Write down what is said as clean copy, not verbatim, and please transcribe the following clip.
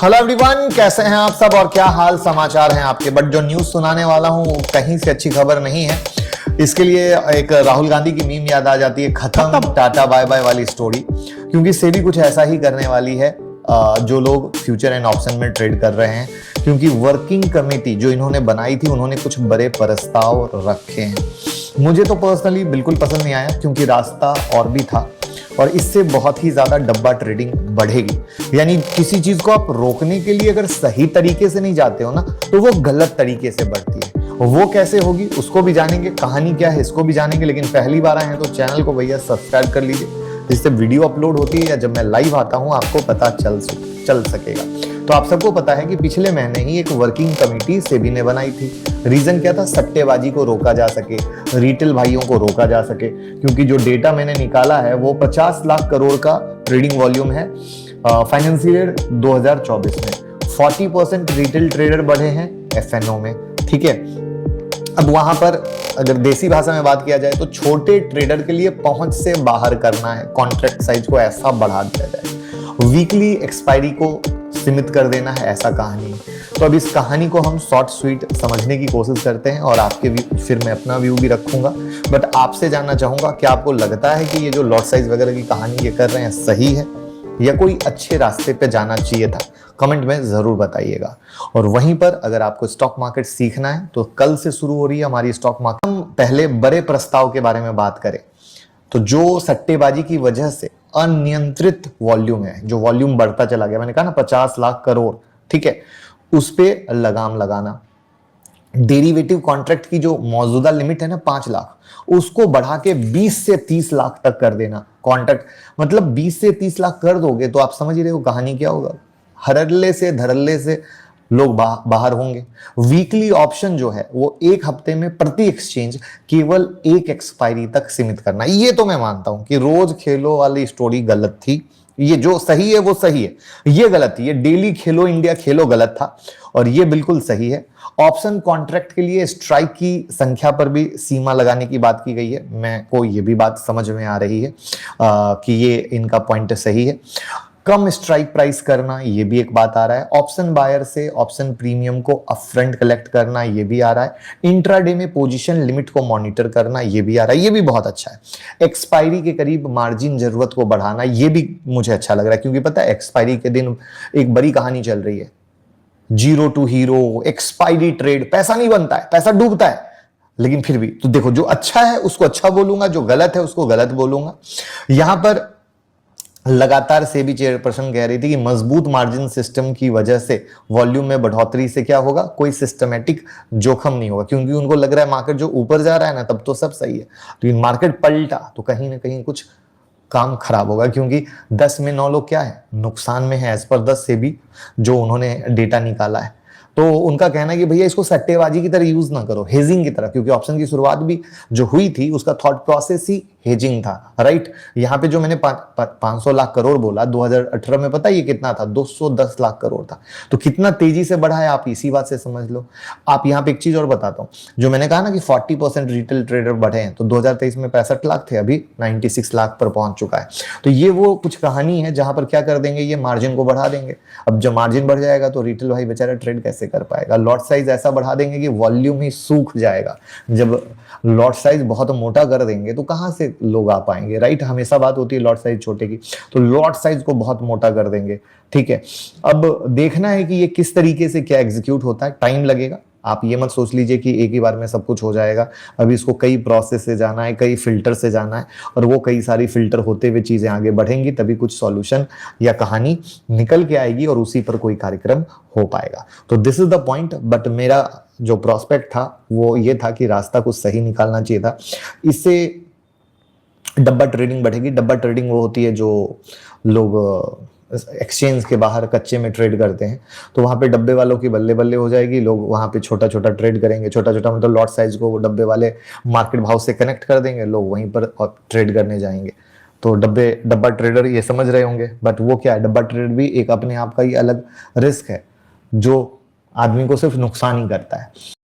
Hello everyone, कैसे हैं आप सब और क्या हाल समाचार हैं आपके। बट जो न्यूज सुनाने वाला हूं कहीं से अच्छी खबर नहीं है। इसके लिए एक राहुल गांधी की मीम याद आ जाती है, खत्म टाटा बाय बाय वाली स्टोरी। क्योंकि सेबी कुछ ऐसा ही करने वाली है जो लोग फ्यूचर एंड ऑप्शन में ट्रेड कर रहे हैं। क्योंकि वर्किंग कमेटी जो इन्होंने बनाई थी उन्होंने कुछ बड़े प्रस्ताव रखे हैं। मुझे तो पर्सनली बिल्कुल पसंद नहीं आया, क्योंकि रास्ता और भी था और इससे बहुत ही ज्यादा डब्बा ट्रेडिंग बढ़ेगी। यानी किसी चीज को आप रोकने के लिए अगर सही तरीके से नहीं जाते हो ना, तो वो गलत तरीके से बढ़ती है। वो कैसे होगी उसको भी जानेंगे, कहानी क्या है इसको भी जानेंगे। लेकिन पहली बार आए हैं तो चैनल को भैया सब्सक्राइब कर लीजिए, जिससे वीडियो अपलोड होती है या जब मैं लाइव आता हूं आपको पता चल सकेगा। तो आप सबको पता है कि पिछले महीने ही एक वर्किंग कमेटी सेबी ने बनाई थी। रीजन क्या था? सट्टेबाजी को रोका जा सके, रिटेल भाइयों को रोका जा सके। क्योंकि जो डेटा मैंने निकाला है वो 50 लाख करोड़ का ट्रेडिंग वॉल्यूम है फाइनेंशियल ईयर 2024 में। 40% रिटेल ट्रेडर बढ़े हैं एफएनओ में, ठीक है। अब वहां पर अगर देसी भाषा में बात किया जाए तो छोटे ट्रेडर के लिए पहुंच से बाहर करना है, कॉन्ट्रैक्ट साइज को ऐसा बढ़ा दिया जाए, वीकली एक्सपायरी को सीमित कर देना है, ऐसा कहानी है। तो अब इस कहानी को हम शॉर्ट स्वीट समझने की कोशिश करते हैं और आपके फिर मैं अपना व्यू भी रखूंगा। बट आपसे जानना चाहूंगा, क्या आपको लगता है कि ये जो लॉट साइज वगैरह की कहानी ये कर रहे हैं सही है या कोई अच्छे रास्ते पे जाना चाहिए था? कमेंट में जरूर बताइएगा। और वहीं पर अगर आपको स्टॉक मार्केट सीखना है तो कल से शुरू हो रही है हमारी स्टॉक मार्केट। हम पहले बड़े प्रस्ताव के बारे में बात करें तो जो सट्टेबाजी की वजह से अनियंत्रित वॉल्यूम है, जो वॉल्यूम बढ़ता चला गया, मैंने कहा ना 50 लाख करोड़, ठीक है, उस पे लगाम लगाना। डेरिवेटिव कॉन्ट्रैक्ट की जो मौजूदा लिमिट है ना 5 लाख, उसको बढ़ा के 20 से 30 लाख तक कर देना। कॉन्ट्रैक्ट मतलब 20 से 30 लाख कर दोगे तो आप समझ ही रहे हो कहानी क्या होगा। हरल्ले से धरल्ले से लोग बाहर होंगे। वीकली ऑप्शन जो है वो एक हफ्ते में प्रति एक्सचेंज केवल एक एक्सपायरी तक सीमित करना। ये तो मैं मानता हूं कि रोज खेलो वाली स्टोरी गलत थी। ये जो सही है वो सही है, ये गलत थी। ये डेली खेलो इंडिया खेलो गलत था और ये बिल्कुल सही है। ऑप्शन कॉन्ट्रैक्ट के लिए स्ट्राइक की संख्या पर भी सीमा लगाने की बात की गई है। मैं को ये भी बात समझ में आ रही है कि ये इनका पॉइंट सही है। कम स्ट्राइक प्राइस करना, ये भी एक बात आ रहा है। ऑप्शन बायर से ऑप्शन प्रीमियम को अपफ्रंट कलेक्ट करना, ये भी आ रहा है। इंट्राडे में पोजीशन लिमिट को मॉनिटर करना, ये भी आ रहा है। ये भी बहुत अच्छा है। एक्सपायरी के करीब मार्जिन जरूरत को बढ़ाना, ये भी मुझे अच्छा लग रहा है। क्योंकि पता है एक्सपायरी के दिन एक बड़ी कहानी चल रही है, zero to hero, expiry trade, पैसा नहीं बनता है, पैसा डूबता है। लेकिन फिर भी तो देखो, जो अच्छा है उसको अच्छा बोलूंगा, जो गलत है उसको गलत बोलूंगा। यहां पर लगातार सेबी चेयरपर्सन कह रही थी कि मजबूत मार्जिन सिस्टम की वजह से वॉल्यूम में बढ़ोतरी से क्या होगा, कोई सिस्टमैटिक जोखिम नहीं होगा। क्योंकि उनको लग रहा है मार्केट जो ऊपर जा रहा है ना तब तो सब सही है, लेकिन मार्केट पलटा तो कहीं ना कहीं कुछ काम खराब होगा। क्योंकि 10 में 9 लोग क्या है, नुकसान में है, एज पर 10 सेबी जो उन्होंने डेटा निकाला है। तो उनका कहना है कि भैया इसको सट्टेबाजी की तरह यूज ना करो, हेजिंग की तरह। क्योंकि ऑप्शन की शुरुआत भी जो हुई थी उसका थॉट प्रोसेस ही हेजिंग था, राइट। यहाँ पे जो मैंने 500 लाख करोड़ बोला, 2018 में पता ये कितना था? 210 लाख करोड़ था। तो कितना तेजी से बढ़ा है आप इसी बात से समझ लो। आप यहाँ पे एक चीज और बताता हूँ, जो मैंने कहा ना कि 40% रिटेल ट्रेडर बढ़े हैं, तो 2023 में 65 लाख थे, अभी 96 लाख पर पहुंच चुका है। तो ये वो कुछ कहानी है जहां पर क्या कर देंगे, ये मार्जिन को बढ़ा देंगे। अब जब मार्जिन बढ़ जाएगा तो रिटेल भाई बेचारा ट्रेड कैसे कर पाएगा। लॉट साइज ऐसा बढ़ा देंगे कि वॉल्यूम ही सूख जाएगा। जब लॉट साइज बहुत मोटा कर देंगे तो कहां से लोग आ पाएंगे, राइट। हमेशा बात होती है लॉट साइज छोटे की, तो लॉट साइज को बहुत मोटा कर देंगे, ठीक है। अब देखना है कि ये किस तरीके से क्या एग्जीक्यूट होता है, टाइम लगेगा। आप ये मत सोच लीजिए कि एक ही बार में सब कुछ हो जाएगा। अभी इसको कई प्रोसेस से जाना है, कई फिल्टर से जाना है, और वो कई सारी फिल्टर होते हुए चीजें आगे बढ़ेंगी, तभी कुछ सॉल्यूशन या कहानी निकल के आएगी और उसी पर कोई कार्यक्रम हो पाएगा। तो this is the point. But मेरा जो प्रोस्पेक्ट था वो ये था कि रास्ता कुछ सही निकालना चाहिए था। इससे डब्बा ट्रेडिंग बढ़ेगी। डब्बा ट्रेडिंग वो होती है जो लोग एक्सचेंज के बाहर कच्चे में ट्रेड करते हैं, तो वहां पे डब्बे वालों की बल्ले बल्ले हो जाएगी। लोग वहां पे छोटा छोटा ट्रेड करेंगे, छोटा छोटा मतलब लॉट साइज को वो डब्बे वाले मार्केट भाव से कनेक्ट कर देंगे, लोग वहीं पर ट्रेड करने जाएंगे। तो डब्बा ट्रेडर ये समझ रहे होंगे। बट वो क्या है, डब्बा ट्रेड भी एक अपने आप का ही अलग रिस्क है जो आदमी को सिर्फ नुकसान ही करता है।